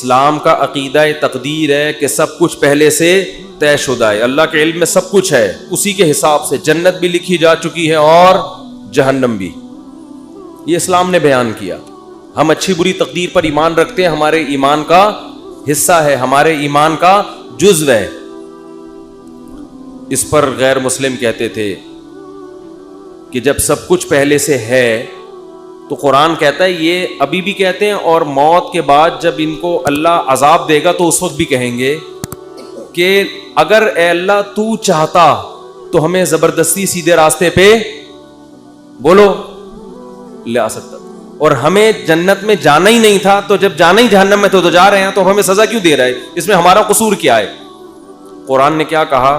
اسلام کا عقیدہ تقدیر ہے کہ سب کچھ پہلے سے طے شدہ ہے, اللہ کے علم میں سب کچھ ہے, اسی کے حساب سے جنت بھی لکھی جا چکی ہے اور جہنم بھی. یہ اسلام نے بیان کیا. ہم اچھی بری تقدیر پر ایمان رکھتے ہیں, ہمارے ایمان کا حصہ ہے, ہمارے ایمان کا جزو ہے. اس پر غیر مسلم کہتے تھے کہ جب سب کچھ پہلے سے ہے تو قرآن کہتا ہے یہ ابھی بھی کہتے ہیں, اور موت کے بعد جب ان کو اللہ عذاب دے گا تو اس وقت بھی کہیں گے کہ اگر اے اللہ تو چاہتا تو ہمیں زبردستی سیدھے راستے پہ بولو لے آ سکتا, اور ہمیں جنت میں جانا ہی نہیں تھا, تو جب جانا ہی جہنم میں تو جا رہے ہیں, تو ہمیں سزا کیوں دے رہا ہے؟ اس میں ہمارا قصور کیا ہے؟ قرآن نے کیا کہا؟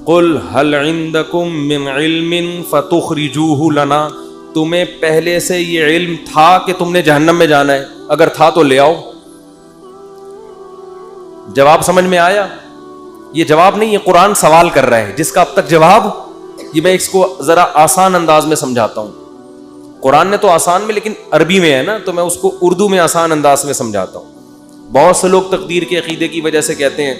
قل هل عندکم من علم فتخرجوه لنا, تمہیں پہلے سے یہ علم تھا کہ تم نے جہنم میں جانا ہے؟ اگر تھا تو لے آؤ. جواب سمجھ میں آیا؟ یہ جواب نہیں, یہ قرآن سوال کر رہا ہے جس کا اب تک جواب, یہ میں اس کو ذرا آسان انداز میں سمجھاتا ہوں. قرآن نے تو آسان میں, لیکن عربی میں ہے نا, تو میں اس کو اردو میں آسان انداز میں سمجھاتا ہوں. بہت سے لوگ تقدیر کے عقیدے کی وجہ سے کہتے ہیں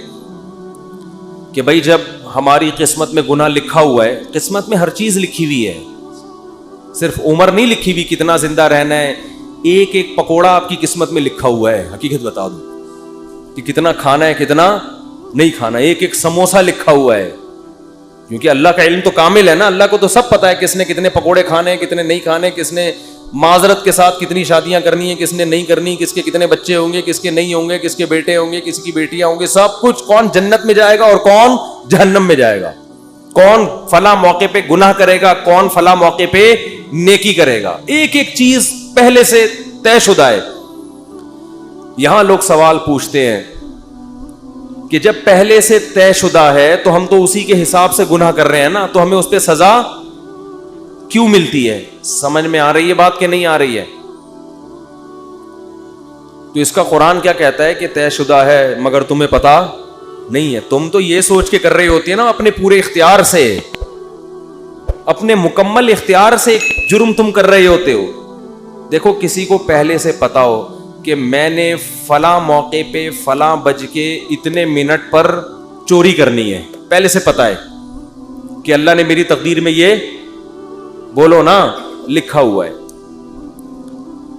کہ بھائی جب ہماری قسمت میں گناہ لکھا ہوا ہے, قسمت میں ہر چیز لکھی ہوئی ہے, صرف عمر نہیں لکھی ہوئی کتنا زندہ رہنا ہے, ایک ایک پکوڑا آپ کی قسمت میں لکھا ہوا ہے. حقیقت بتا دوں کہ کتنا کھانا ہے کتنا نہیں کھانا, ایک ایک سموسہ لکھا ہوا ہے, کیونکہ اللہ کا علم تو کامل ہے نا, اللہ کو تو سب پتا ہے کس نے کتنے پکوڑے کھانے ہیں کتنے نہیں کھانے, کس نے معذرت کے ساتھ کتنی شادیاں کرنی ہیں کس نے نہیں کرنی, کس کے کتنے بچے ہوں گے کس کے نہیں ہوں گے, کس کے بیٹے ہوں گے کس کی بیٹیاں ہوں گے, سب کچھ, کون جنت میں جائے گا اور کون جہنم میں جائے گا, کون فلاں موقع پہ گناہ کرے گا کون فلاں موقع پہ نیکی کرے گا, ایک ایک چیز پہلے سے طے شدہ ہے. یہاں لوگ سوال پوچھتے ہیں کہ جب پہلے سے طے شدہ ہے تو ہم تو اسی کے حساب سے گناہ کر رہے ہیں نا, تو ہمیں اس پہ سزا کیوں ملتی ہے؟ سمجھ میں آ رہی ہے بات کہ نہیں آ رہی ہے؟ تو اس کا قرآن کیا کہتا ہے کہ طے شدہ ہے مگر تمہیں پتا نہیں ہے. تم تو یہ سوچ کے کر رہی ہوتی ہے نا اپنے پورے اختیار سے, اپنے مکمل اختیار سے جرم تم کر رہے ہوتے ہو. دیکھو کسی کو پہلے سے پتا ہو کہ میں نے فلاں موقع پہ فلاں بج کے اتنے منٹ پر چوری کرنی ہے, پہلے سے پتا ہے کہ اللہ نے میری تقدیر میں یہ بولو نا لکھا ہوا ہے.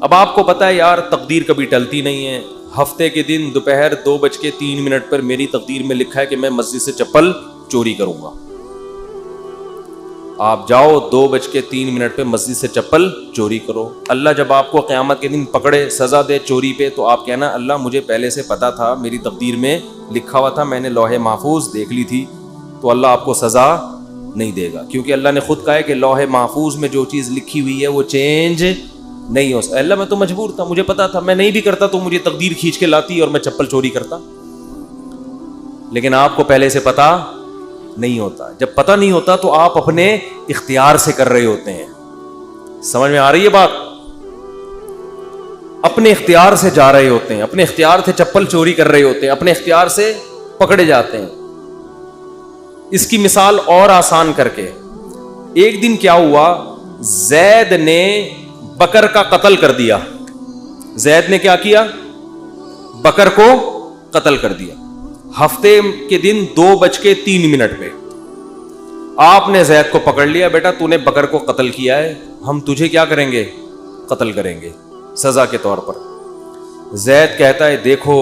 اب آپ کو پتا ہے یار تقدیر کبھی ٹلتی نہیں ہے, ہفتے کے دن دوپہر 2:03 پر میری تقدیر میں لکھا ہے کہ میں مسجد سے چپل چوری کروں گا. آپ جاؤ 2:03 پہ مسجد سے چپل چوری کرو. اللہ جب آپ کو قیامت کے دن پکڑے سزا دے چوری پہ, تو آپ کہنا اللہ مجھے پہلے سے پتا تھا, میری تقدیر میں لکھا ہوا تھا, میں نے لوح محفوظ دیکھ لی تھی. تو اللہ آپ کو سزا نہیں دے گا, کیونکہ اللہ نے خود کہا ہے کہ لوح محفوظ میں جو چیز لکھی ہوئی ہے وہ چینج نہیں ہو سکتا. اللہ میں تو مجبور تھا, مجھے پتا تھا, میں نہیں بھی کرتا تو مجھے تقدیر کھینچ کے لاتی اور میں چپل چوری کرتا. لیکن آپ کو پہلے سے پتا نہیں ہوتا. جب پتا نہیں ہوتا تو آپ اپنے اختیار سے کر رہے ہوتے ہیں. سمجھ میں آ رہی ہے بات؟ اپنے اختیار سے جا رہے ہوتے ہیں, اپنے اختیار سے چپل چوری کر رہے ہوتے ہیں, اپنے اختیار سے پکڑے جاتے ہیں. اس کی مثال اور آسان کر کے, ایک دن کیا ہوا, زید نے بکر کا قتل کر دیا. زید نے کیا کیا؟ بکر کو قتل کر دیا. ہفتے کے دن 2:03 پہ آپ نے زید کو پکڑ لیا, بیٹا تو نے بکر کو قتل کیا ہے, ہم تجھے کیا کریں گے؟ قتل کریں گے سزا کے طور پر. زید کہتا ہے دیکھو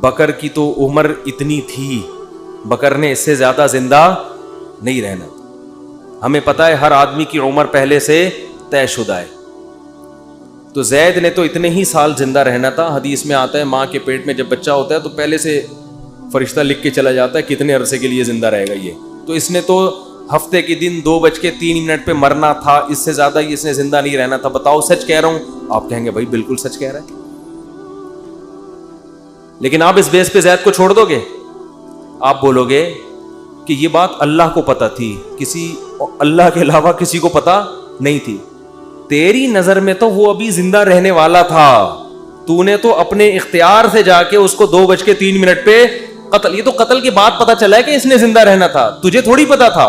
بکر کی تو عمر اتنی تھی, بکر نے اس سے زیادہ زندہ نہیں رہنا. ہمیں پتا ہے ہر آدمی کی عمر پہلے سے طے شدہ ہے, تو زید نے تو اتنے ہی سال زندہ رہنا تھا. حدیث میں آتا ہے ماں کے پیٹ میں جب بچہ ہوتا ہے تو پہلے سے فرشتہ لکھ کے چلا جاتا ہے کتنے عرصے کے لیے زندہ رہے گا یہ. تو اس نے تو ہفتے کے دن 2:03 پہ مرنا تھا, اس سے زیادہ ہی اس نے زندہ نہیں رہنا تھا. بتاؤ سچ کہہ رہا ہوں؟ آپ کہیں گے بھائی بالکل سچ کہہ رہا ہے. لیکن آپ اس بیس پہ زید کو چھوڑ دو گے؟ آپ بولو گے کہ یہ بات اللہ کو پتا تھی, کسی اللہ کے علاوہ کسی کو پتا نہیں تھی. تیری نظر میں تو وہ ابھی زندہ رہنے والا تھا, تو نے تو اپنے اختیار سے جا کے اس کو 2:03 پہ قتل. یہ تو قتل کے بعد پتا چلا ہے کہ اس نے زندہ رہنا تھا, تجھے تھوڑی پتا تھا.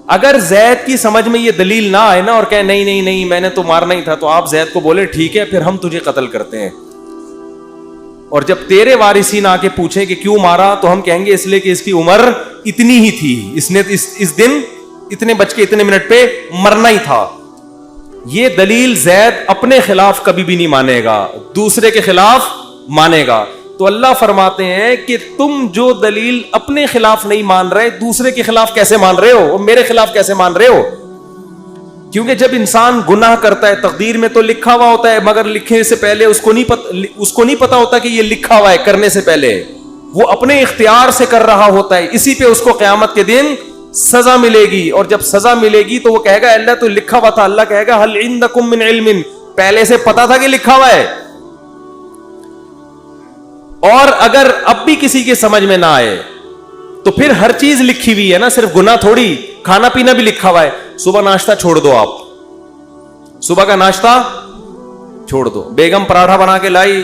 اگر زید کی سمجھ میں یہ دلیل نہ آئے نا اور کہے نہیں نہیں نہیں میں نے تو مارنا ہی تھا, تو آپ زید کو بولے ٹھیک ہے پھر ہم تجھے قتل کرتے ہیں. اور جب تیرے وارثین آ کے پوچھیں کہ کیوں مارا تو ہم کہیں گے اس لیے کہ اس کی عمر اتنی ہی تھی, اس نے اس دن اتنے بج کے اتنے منٹ پہ مرنا ہی تھا. یہ دلیل زید اپنے خلاف کبھی بھی نہیں مانے گا, دوسرے کے خلاف مانے گا. تو اللہ فرماتے ہیں کہ تم جو دلیل اپنے خلاف نہیں مان رہے, دوسرے کے خلاف کیسے مان رہے ہو, اور میرے خلاف کیسے مان رہے ہو؟ کیونکہ جب انسان گناہ کرتا ہے, تقدیر میں تو لکھا ہوا ہوتا ہے, مگر لکھنے سے پہلے اس کو نہیں پتا ہوتا کہ یہ لکھا ہوا ہے. کرنے سے پہلے وہ اپنے اختیار سے کر رہا ہوتا ہے, اسی پہ اس کو قیامت کے دن سزا ملے گی. اور جب سزا ملے گی تو وہ کہے گا اللہ تو لکھا ہوا تھا. اللہ کہے گا ہل عندکم من علم, پہلے سے پتا تھا کہ لکھا ہوا ہے. اور اگر اب بھی کسی کے سمجھ میں نہ آئے تو پھر ہر چیز لکھی ہوئی ہے نا, صرف گناہ تھوڑی, کھانا پینا بھی لکھا ہوا ہے. صبح ناشتہ چھوڑ دو, آپ صبح کا ناشتہ چھوڑ دو. بیگم پراٹھا بنا کے لائی,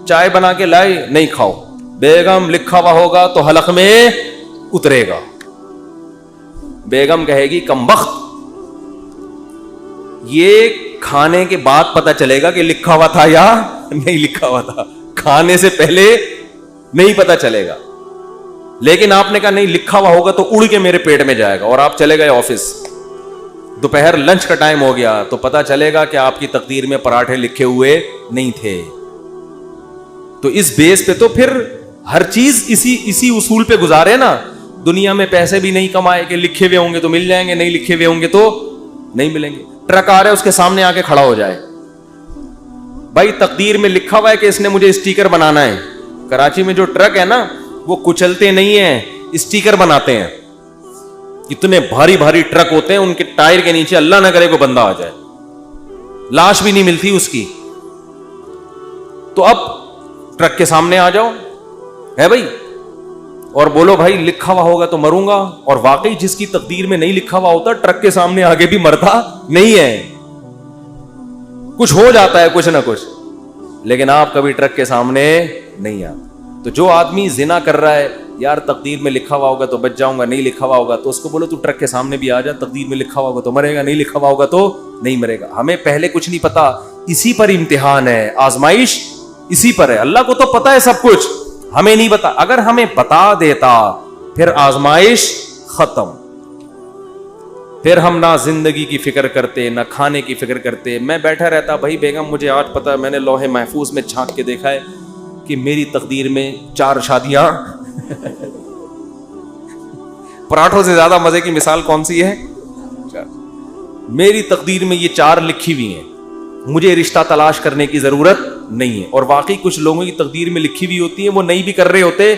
چائے بنا کے لائی, نہیں کھاؤ. بیگم لکھا ہوا ہوگا تو حلق میں اترے گا. بیگم کہے گی کم بخت, یہ کھانے کے بعد پتا چلے گا کہ لکھا ہوا تھا یا نہیں لکھا ہوا تھا, کھانے سے پہلے نہیں پتا چلے گا. لیکن آپ نے کہا نہیں لکھا ہوا ہوگا تو اڑ کے میرے پیٹ میں جائے گا, اور آپ چلے گئے آفس, دوپہر لنچ کا ٹائم ہو گیا تو پتا چلے گا کہ آپ کی تقدیر میں پراٹھے لکھے ہوئے نہیں تھے. تو اس بیس پہ تو پھر ہر چیز اسی اصول پہ گزارے نا. دنیا میں پیسے بھی نہیں کمائے کہ لکھے ہوئے ہوں گے تو مل جائیں گے, نہیں لکھے ہوئے ہوں گے تو نہیں ملیں گے. ٹرک آ رہا ہے, اس کے سامنے آ کے کھڑا ہو جائے, بھائی تقدیر میں لکھا ہوا ہے کہ اس نے مجھے اسٹیکر بنانا ہے. کراچی میں جو ٹرک ہے نا وہ کچلتے نہیں ہیں, اسٹیکر بناتے ہیں. اتنے بھاری بھاری ٹرک ہوتے ہیں, ان کے ٹائر کے نیچے اللہ نہ کرے کوئی بندہ آ جائے, لاش بھی نہیں ملتی اس کی. تو اب ٹرک کے سامنے آ جاؤ ہے بھائی, اور بولو بھائی لکھا ہوا ہوگا تو مروں گا. اور واقعی جس کی تقدیر میں نہیں لکھا ہوا ہوتا ٹرک کے سامنے آگے بھی مرتا نہیں ہے, کچھ ہو جاتا ہے کچھ نہ کچھ, لیکن آپ کبھی ٹرک کے سامنے نہیں آتے. تو جو آدمی زنا کر رہا ہے, یار تقدیر میں لکھا ہوا ہوگا تو بچ جاؤں گا, نہیں لکھا ہوا ہوگا تو اس کو بولو تو ٹرک کے سامنے بھی آ جا, تقدیر میں لکھا ہوا ہوگا تو مرے گا, نہیں لکھا ہوا ہوگا تو نہیں مرے گا. ہمیں پہلے کچھ نہیں پتا, اسی پر امتحان ہے, آزمائش اسی پر ہے. اللہ کو تو پتا ہے سب کچھ, ہمیں نہیں پتا. اگر ہمیں بتا دیتا پھر آزمائش ختم, پھر ہم نہ زندگی کی فکر کرتے نہ کھانے کی فکر کرتے. میں بیٹھا رہتا, بھائی بیگم مجھے آج پتا ہے, میں نے لوہے محفوظ میں چھانک کے دیکھا ہے کہ میری تقدیر میں 4 شادیاں. پراٹھوں سے زیادہ مزے کی مثال کون سی ہے؟ میری تقدیر میں یہ 4 لکھی ہوئی ہیں, مجھے رشتہ تلاش کرنے کی ضرورت نہیں ہے. اور واقعی کچھ لوگوں کی تقدیر میں لکھی ہوئی ہوتی ہیں, وہ نہیں بھی کر رہے ہوتے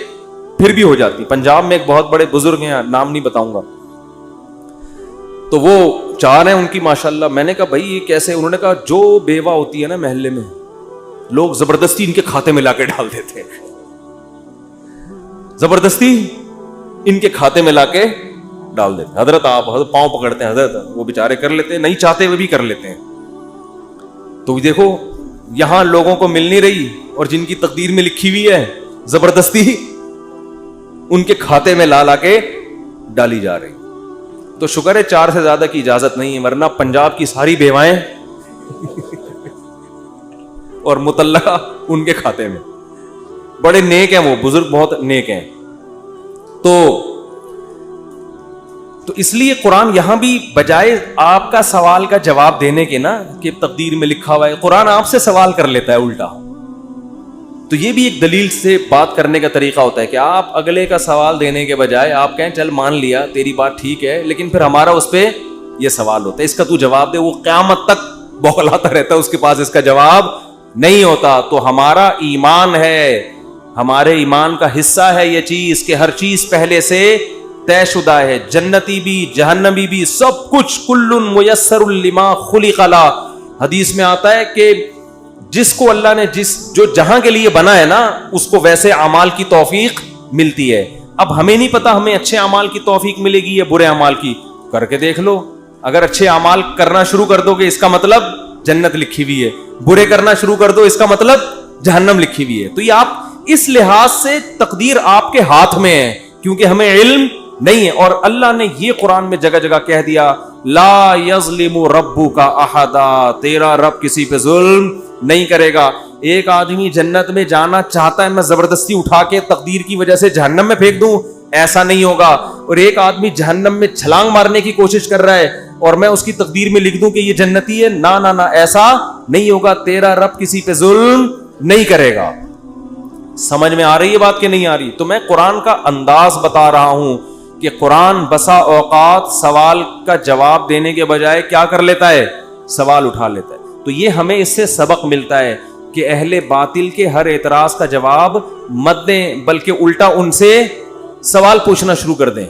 پھر بھی ہو جاتی. پنجاب میں ایک بہت بڑے بزرگ ہیں, نام نہیں بتاؤں گا, تو وہ 4 ہیں ان کی ماشاءاللہ. میں نے کہا بھائی یہ کیسے؟ انہوں نے کہا جو بیوہ ہوتی ہے نا محلے میں, لوگ زبردستی ان کے کھاتے میں لا کے ڈال دیتے ہیں, زبردستی ان کے کھاتے میں لا کے ڈال دیتے ہیں. حضرت آپ پاؤں پکڑتے ہیں, حضرت وہ بیچارے کر لیتے ہیں, نہیں چاہتے ہوئے بھی کر لیتے ہیں. تو دیکھو یہاں لوگوں کو مل نہیں رہی, اور جن کی تقدیر میں لکھی ہوئی ہے زبردستی ان کے کھاتے میں لا کے ڈالی جا رہی. تو شکر ہے 4 سے زیادہ کی اجازت نہیں ہے, ورنہ پنجاب کی ساری بیوائیں اور مطلقہ ان کے کھاتے میں. بڑے نیک ہیں وہ بزرگ, بہت نیک ہیں. تو اس لیے قرآن یہاں بھی بجائے آپ کا سوال کا جواب دینے کے نا کہ تقدیر میں لکھا ہوا ہے, قرآن آپ سے سوال کر لیتا ہے الٹا. تو یہ بھی ایک دلیل سے بات کرنے کا طریقہ ہوتا ہے کہ آپ اگلے کا سوال دینے کے بجائے آپ کہیں چل مان لیا تیری بات ٹھیک ہے, لیکن پھر ہمارا اس پہ یہ سوال ہوتا ہے, اس کا تو جواب دے. وہ قیامت تک بوکھلاتا رہتا ہے, اس کے پاس اس کا جواب نہیں ہوتا. تو ہمارا ایمان ہے, ہمارے ایمان کا حصہ ہے یہ چیز کہ ہر چیز پہلے سے طے شدہ ہے, جنتی بھی جہنمی بھی سب کچھ. کل میسر لما خلق لا, حدیث میں آتا ہے کہ جس کو اللہ نے جو جہاں کے لیے بنا ہے نا اس کو ویسے اعمال کی توفیق ملتی ہے. اب ہمیں نہیں پتا ہمیں اچھے اعمال کی توفیق ملے گی یا برے اعمال کی, کر کے دیکھ لو. اگر اچھے اعمال کرنا شروع کر دو گے اس کا مطلب جنت لکھی ہوئی ہے, برے کرنا شروع کر دو اس کا مطلب جہنم لکھی ہوئی ہے. تو یہ آپ اس لحاظ سے تقدیر آپ کے ہاتھ میں ہے کیونکہ ہمیں علم نہیں ہے. اور اللہ نے یہ قرآن میں جگہ جگہ کہہ دیا لا یظلم ربک احدا, تیرا رب کسی پہ ظلم نہیں کرے گا. ایک آدمی جنت میں جانا چاہتا ہے, میں زبردستی اٹھا کے تقدیر کی وجہ سے جہنم میں پھینک دوں, ایسا نہیں ہوگا. اور ایک آدمی جہنم میں چھلانگ مارنے کی کوشش کر رہا ہے اور میں اس کی تقدیر میں لکھ دوں کہ یہ جنتی ہے, نہ ایسا نہیں ہوگا. تیرا رب کسی پہ ظلم نہیں کرے گا. سمجھ میں آ رہی ہے بات کہ نہیں آ رہی؟ تو میں قرآن کا انداز بتا رہا ہوں کہ قرآن بسا اوقات سوال کا جواب دینے کے بجائے کیا کر لیتا ہے, سوال اٹھا لیتا ہے. تو یہ ہمیں اس سے سبق ملتا ہے کہ اہل باطل کے ہر اعتراض کا جواب مت دیں, بلکہ الٹا ان سے سوال پوچھنا شروع کر دیں.